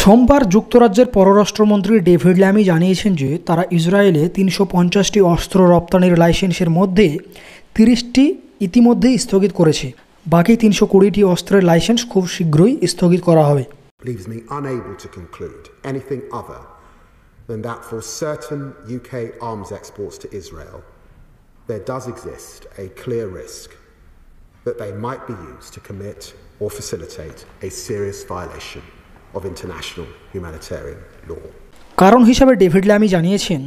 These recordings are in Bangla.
সোমবার যুক্তরাজ্যের পররাষ্ট্রমন্ত্রী ডেভিড ল্যামি জানিয়েছেন যে তারা ইসরায়েলে ৩৫০টি অস্ত্র রপ্তানির লাইসেন্সের মধ্যে ৩০টি ইতিমধ্যেই স্থগিত করেছে। বাকি ৩২০টি অস্ত্রের লাইসেন্স খুব শীঘ্রই স্থগিত করা হবে। Leaves me unable to conclude anything other than that for certain UK arms exports to Israel, there does exist a clear risk that they might be used to commit or facilitate a serious violation of international humanitarian law. কারণ হিসাবে ডেভিড ল্যামি জানিয়েছেন,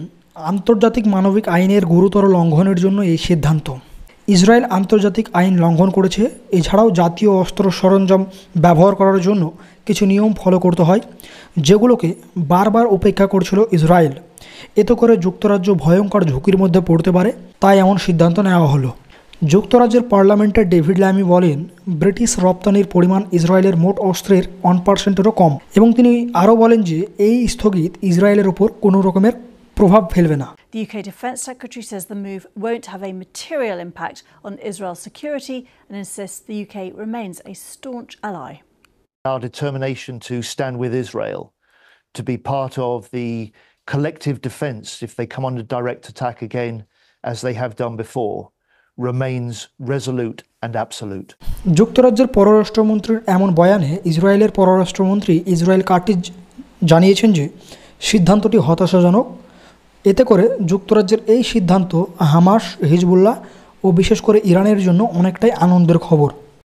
আন্তর্জাতিক মানবিক আইনের গুরুতর লঙ্ঘনের জন্য এই সিদ্ধান্ত। ইসরায়েল আন্তর্জাতিক আইন লঙ্ঘন করেছে। এছাড়াও জাতীয় অস্ত্র সরঞ্জাম ব্যবহার করার জন্য কিছু নিয়ম ফলো করতে হয়, যেগুলোকে বারবার উপেক্ষা করছিল ইসরায়েল। এতে করে যুক্তরাজ্য ভয়ঙ্কর ঝুঁকির মধ্যে পড়তে পারে, তাই এমন সিদ্ধান্ত নেওয়া হলো। যুক্তরাজ্যের পার্লামেন্টে ডেভিড ল্যামি বলেন, ব্রিটিশ রপ্তানির পরিমাণ ইসরায়েলের মোট অস্ত্রের 1%-এরও কম, এবং তিনি আরও বলেন যে এই স্থগিত ইসরায়েলের ওপর কোনো রকমের প্রভাব ফেলবে না। The UK Defence Secretary says the move won't have a material impact on Israel's security and insists the UK remains a staunch ally. Our determination to stand with Israel, to be part of the collective defence if they come under direct attack again, as they have done before, remains resolute and absolute. যুক্তরাজ্যের পররাষ্ট্রমন্ত্রীর এমন বয়ানে ইসরায়েলের পররাষ্ট্রমন্ত্রী ইসরায়েল কাটিজ জানিয়েছেন যে সিদ্ধান্তটি হতাশাজনক। এতে করে যুক্তরাজ্যের এই সিদ্ধান্ত হামাস, হিজবুল্লাহ ও বিশেষ করে ইরানের জন্য অনেকটাই আনন্দের খবর।